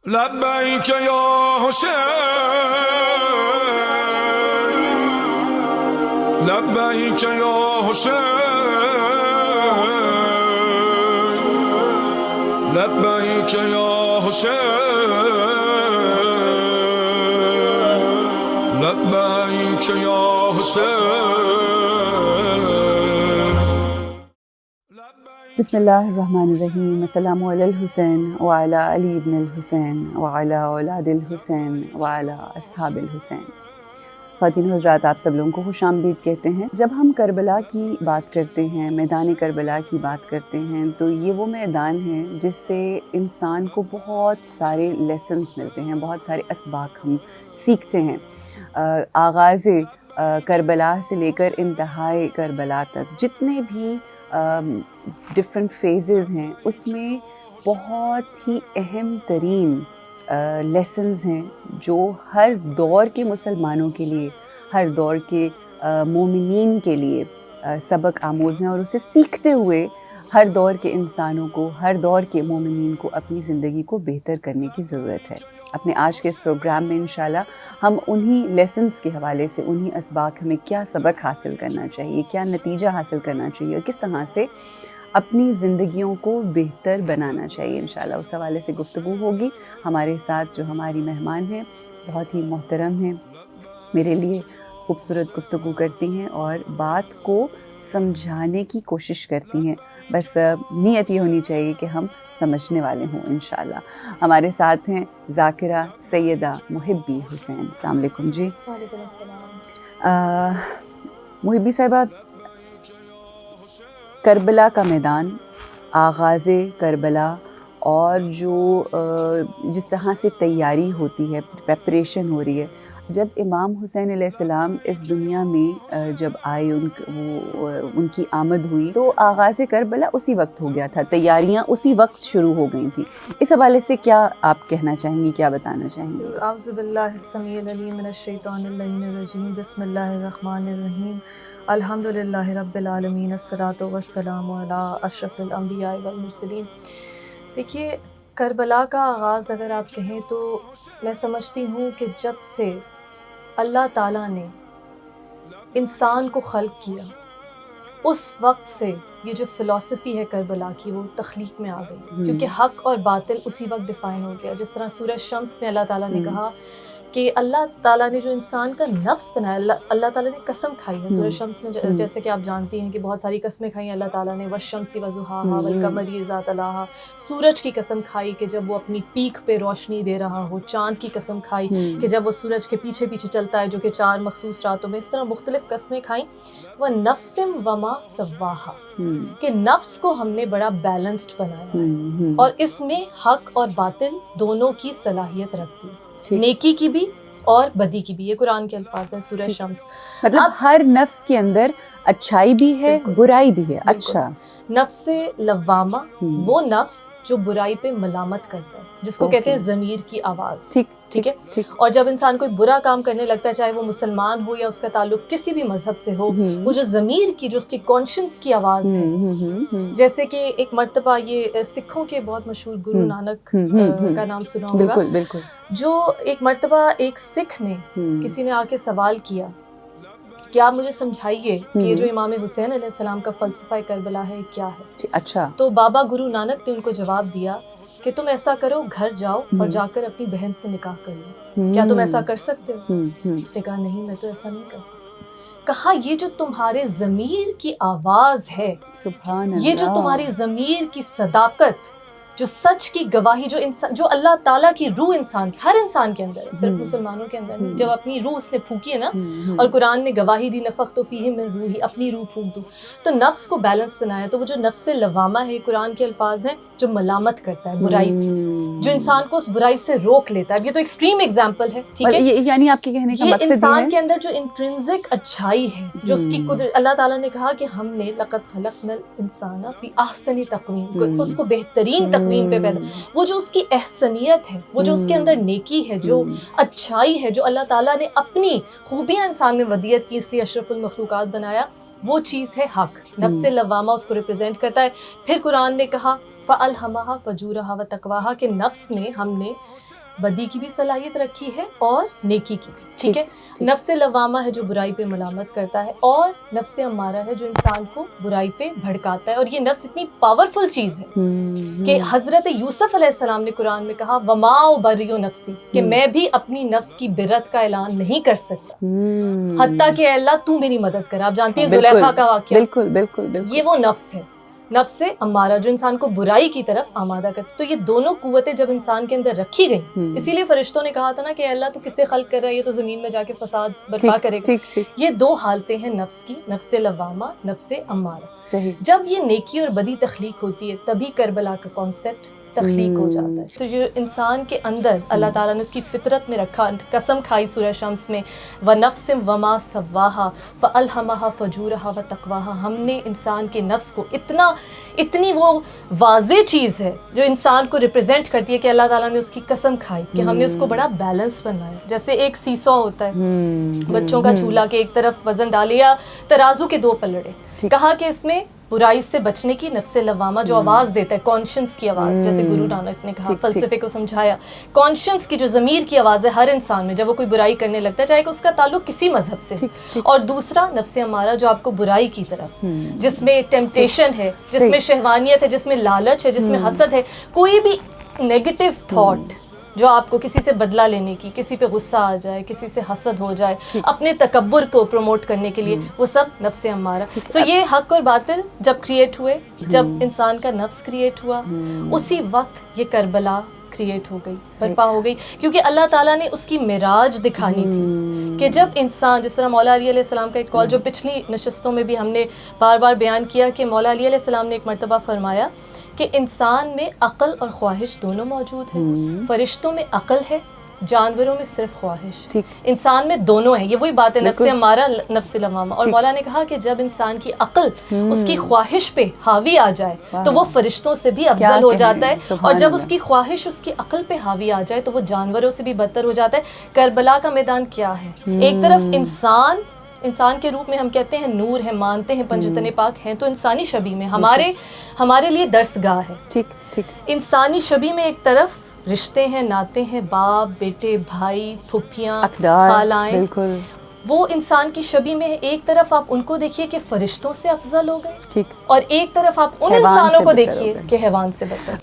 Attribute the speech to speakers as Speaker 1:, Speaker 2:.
Speaker 1: لبیک یا حسین لبیک یا حسین لبیک یا حسین لبیک یا حسین.
Speaker 2: بسم اللہ الرحمن الرحیم. السلام علی الحسین وعلی علی ابن الحسین وعلی اولاد الحسین وعلی اصحاب الحسین. خواتین حضرات، آپ سب لوگوں کو خوش آمدید کہتے ہیں. جب ہم کربلا کی بات کرتے ہیں، میدان کربلا کی بات کرتے ہیں، تو یہ وہ میدان ہے جس سے انسان کو بہت سارے لیسنز ملتے ہیں، بہت سارے اسباق ہم سیکھتے ہیں. آغاز کربلا سے لے کر انتہائی کربلا تک جتنے بھی ڈفرینٹ فیزز ہیں، اس میں بہت ہی اہم ترین لیسنز ہیں جو ہر دور کے مسلمانوں کے لیے، ہر دور کے مومنین کے لیے سبق آموز ہیں، اور اسے سیکھتے ہوئے ہر دور کے انسانوں کو، ہر دور کے مومنین کو اپنی زندگی کو بہتر کرنے کی ضرورت ہے. اپنے آج کے اس پروگرام میں انشاءاللہ ہم انہی لیسنز کے حوالے سے، انہی اسباق، ہمیں کیا سبق حاصل کرنا چاہیے، کیا نتیجہ حاصل کرنا چاہیے، اور کس طرح سے اپنی زندگیوں کو بہتر بنانا چاہیے، انشاءاللہ اس حوالے سے گفتگو ہوگی. ہمارے ساتھ جو ہماری مہمان ہیں بہت ہی محترم ہیں، میرے لیے خوبصورت گفتگو کرتی ہیں اور بات کو سمجھانے کی کوشش کرتی ہیں. بس نیت یہ ہونی چاہیے کہ ہم سمجھنے والے ہوں انشاءاللہ. ہمارے ساتھ ہیں ذاکرہ سیدہ محبی حسین. السلام علیکم جی.
Speaker 3: وعلیکم السلام.
Speaker 2: محبی صاحبہ، کربلا کا میدان، آغاز کربلا، اور جو جس طرح سے تیاری ہوتی ہے، پریپریشن ہو رہی ہے. جب امام حسین علیہ السلام اس دنیا میں جب آئے، ان کی آمد ہوئی، تو آغاز کربلا اسی وقت ہو گیا تھا، تیاریاں اسی وقت شروع ہو گئی تھیں. اس حوالے سے کیا آپ کہنا چاہیں گی، کیا بتانا چاہیں گی؟
Speaker 3: اعوذ باللہ السمیع العلیم من الشیطان اللعین الرجیم. بسم اللہ الرحمن الرحیم. الحمد للہ رب العالمین، الصلاۃ والسلام علی اشرف الانبیاء والمرسلین. دیکھیے، کربلا کا آغاز اگر آپ کہیں تو میں سمجھتی ہوں کہ جب سے اللہ تعالیٰ نے انسان کو خلق کیا، اس وقت سے یہ جو فلسفی ہے کربلا کی، وہ تخلیق میں آ گئی، کیونکہ حق اور باطل اسی وقت ڈیفائن ہو گیا. جس طرح سورہ شمس میں اللہ تعالیٰ نے کہا کہ اللہ تعالیٰ نے جو انسان کا نفس بنایا، اللہ تعالیٰ نے قسم کھائی ہے سورہ شمس میں، جیسے کہ آپ جانتی ہیں کہ بہت ساری قسمیں کھائی ہیں اللہ تعالیٰ نے. والشمس وضحاها والقمر اذا تلاها. سورج کی قسم کھائی کہ جب وہ اپنی پیک پہ روشنی دے رہا ہو. چاند کی قسم کھائی کہ جب وہ سورج کے پیچھے پیچھے چلتا ہے، جو کہ 4 مخصوص راتوں میں. اس طرح مختلف قسمیں کھائیں. وَنَفْسٍ وَمَا سَوَّاهَا، کہ نفس کو ہم نے بڑا بیلنسڈ بنایا ہے، اور اس میں حق اور باطل دونوں کی صلاحیت رکھتی ہے، نیکی کی بھی اور بدی کی بھی. یہ قرآن کے الفاظ ہیں سورہ شمس.
Speaker 2: مطلب ہر نفس کے اندر اچھائی بھی ہے، برائی بھی ہے. اچھا،
Speaker 3: نفس لوامہ وہ نفس جو برائی پہ ملامت کرتا ہے، جس کو کہتے ہیں ضمیر کی آواز. ٹھیک ہے. اور جب انسان کوئی برا کام کرنے لگتا ہے، چاہے وہ مسلمان ہو یا اس کا تعلق کسی بھی مذہب سے ہو، وہ جو ضمیر کی، جو اس کی کانشنس کی آواز ہے، جیسے کہ ایک مرتبہ یہ سکھوں کے بہت مشہور گرو نانک کا نام سنا ہوگا.
Speaker 2: بالکل.
Speaker 3: جو ایک مرتبہ ایک سکھ نے، کسی نے آ کے سوال کیا کہ آپ مجھے سمجھائیے کہ یہ جو امام حسین علیہ السلام کا فلسفہ کربلا ہے کیا ہے.
Speaker 2: اچھا.
Speaker 3: تو بابا گرو نانک نے ان کو جواب دیا کہ تم ایسا کرو، گھر جاؤ اور جا کر اپنی بہن سے نکاح کر لو. کیا تم ایسا کر سکتے ہو؟ اس نے کہا نہیں، میں تو ایسا نہیں کر سکتا. کہا یہ جو تمہارے ضمیر کی آواز ہے،
Speaker 2: سبحان اللہ،
Speaker 3: یہ جو تمہاری ضمیر کی صداقت، جو سچ کی گواہی، جو انسان، جو اللہ تعالیٰ کی روح انسان، ہر انسان کے اندر ہے، صرف مسلمانوں کے اندر نہیں. جب اپنی روح اس نے پھونکی ہے نا، اور قرآن نے گواہی دی نفخت فیہ من روحی، اپنی روح پھونک دوں، تو نفس کو بیلنس بنایا. تو وہ جو نفس لوامہ ہے، قرآن کے الفاز ہیں، جو ملامت کرتا ہے برائی، جو انسان کو اس برائی سے روک لیتا ہے. یہ تو ایکسٹریم ایگزامپل ہے، ٹھیک ہے.
Speaker 2: یعنی آپ کے کہنے کا
Speaker 3: یہ
Speaker 2: مقصد
Speaker 3: انسان کے اندر جو انٹرنزک اچھائی ہے، جو اس کی قدرت، اللہ تعالیٰ نے کہا کہ ہم نے لقد خلقنا الانسان فی احسن تقویم، اس کو بہترین تقویم پہ پیدا. وہ جو اس کی احسنیت ہے، وہ جو اس کے اندر نیکی ہے، جو اچھائی ہے، جو اللہ تعالیٰ نے اپنی خوبیاں انسان میں ودیت کی، اس لیے اشرف المخلوقات بنایا، وہ چیز ہے حق. نفس لوامہ اس کو ریپرزینٹ کرتا ہے. پھر قرآن نے کہا فَأَلْهَمَهَا فَجُورَهَا وَتَقْوَاهَا، کہ نفس میں ہم نے بدی کی بھی صلاحیت رکھی ہے اور نیکی کی بھی. ٹھیک ہے. نفس لوامہ ہے جو برائی پہ ملامت کرتا ہے, اور نفس امارہ ہے جو انسان کو برائی پہ بھڑکاتا ہے. اور یہ نفس اتنی پاورفل چیز ہے کہ حضرت یوسف علیہ السلام نے قرآن میں کہا وما ابرئ نفسی, کہ میں بھی اپنی نفس کی برت کا اعلان نہیں کر سکتا حتیٰ کہ اے اللہ تو میری مدد کر. آپ جانتی ہیں زلیخا کا واقعہ,
Speaker 2: بالکل بالکل,
Speaker 3: یہ وہ نفس ہے, نفس امارہ جو انسان کو برائی کی طرف آمادہ کرتی. تو یہ دونوں قوتیں جب انسان کے اندر رکھی گئیں, اسی لیے فرشتوں نے کہا تھا نا کہ اللہ تو کسے خلق کر رہا ہے, یہ تو زمین میں جا کے فساد برپا کرے گا. یہ دو حالتیں ہیں نفس کی, نفس لوامہ, نفس امارہ.
Speaker 2: صحیح.
Speaker 3: جب یہ نیکی اور بدی تخلیق ہوتی ہے تبھی کربلا کا کانسیپٹ تخلیق ہو جاتا ہے. تو جو انسان کے اندر اللہ تعالیٰ نے اس کی فطرت میں رکھا, قسم کھائی سورہ شمس میں وَنَفْسٍ وَمَا سَوَّاهَا فَأَلْهَمَهَا فُجُورَهَا وَتَقْوَاهَا, ہم نے انسان کے نفس کو اتنی وہ واضح چیز ہے جو انسان کو ریپرزینٹ کرتی ہے کہ اللہ تعالیٰ نے اس کی قسم کھائی کہ ہم نے اس کو بڑا بیلنس بنایا. جیسے ایک سیسو ہوتا ہے بچوں کا جھولا, کے ایک طرف وزن ڈالے یا ترازو کے دو پلڑے, کہا کہ اس میں برائی سے بچنے کی نفس لوامہ جو آواز دیتا ہے, کانشنس کی آواز, جیسے گرو نانک نے کہا, فلسفے کو سمجھایا, کانشنس کی جو ضمیر کی آواز ہے ہر انسان میں جب وہ کوئی برائی کرنے لگتا ہے, چاہے کہ اس کا تعلق کسی مذہب سے. اور دوسرا نفس امارہ جو آپ کو برائی کی طرف, جس میں ٹیمپٹیشن ہے, جس میں شہوانیت ہے, جس میں لالچ ہے, جس میں حسد ہے, کوئی بھی نیگیٹو تھاٹ جو آپ کو کسی سے بدلہ لینے کی, کسی پہ غصہ آ جائے, کسی سے حسد ہو جائے, اپنے تکبر کو پروموٹ کرنے کے لیے, وہ سب نفس امارہ. سو یہ حق اور باطل جب کریٹ ہوئے, جب انسان کا نفس کریٹ ہوا, اسی وقت یہ کربلا کریٹ ہو گئی, برپا ہو گئی, کیونکہ اللہ تعالیٰ نے اس کی معراج دکھانی تھی کہ جب انسان, جس طرح مولا علی علیہ السلام کا ایک کال جو پچھلی نشستوں میں بھی ہم نے بار بار بیان کیا کہ مولا علی علیہ السلام نے ایک مرتبہ فرمایا کہ انسان میں عقل اور خواہش دونوں موجود ہیں. فرشتوں میں عقل ہے, جانوروں میں صرف خواہش. انسان میں دونوں ہیں. یہ وہی بات ہے نفس امارہ نفس لوامہ. اور مولا نے کہا کہ جب انسان کی عقل اس کی خواہش پہ حاوی آ جائے تو وہ فرشتوں سے بھی افضل ہو جاتا ہے, اور جب اس کی خواہش اس کی عقل پہ حاوی آ جائے تو وہ جانوروں سے بھی بدتر ہو جاتا ہے. کربلا کا میدان کیا ہے؟ ایک طرف انسان کے روپ میں ہم کہتے ہیں نور ہے, مانتے ہیں پنجتن پاک ہیں, تو انسانی شبیہ میں ہمارے لیے درس گاہ ہے. انسانی شبیہ میں ایک طرف رشتے ہیں, ناطے ہیں, باپ بیٹے, بھائی پھپھیاں, خالائیں, وہ انسان کی شبیہ میں ہے. ایک طرف آپ ان کو دیکھیے کہ فرشتوں سے افضل ہو گئے, اور ایک طرف آپ ان انسانوں کو دیکھیے کہ حیوان سے بدتر.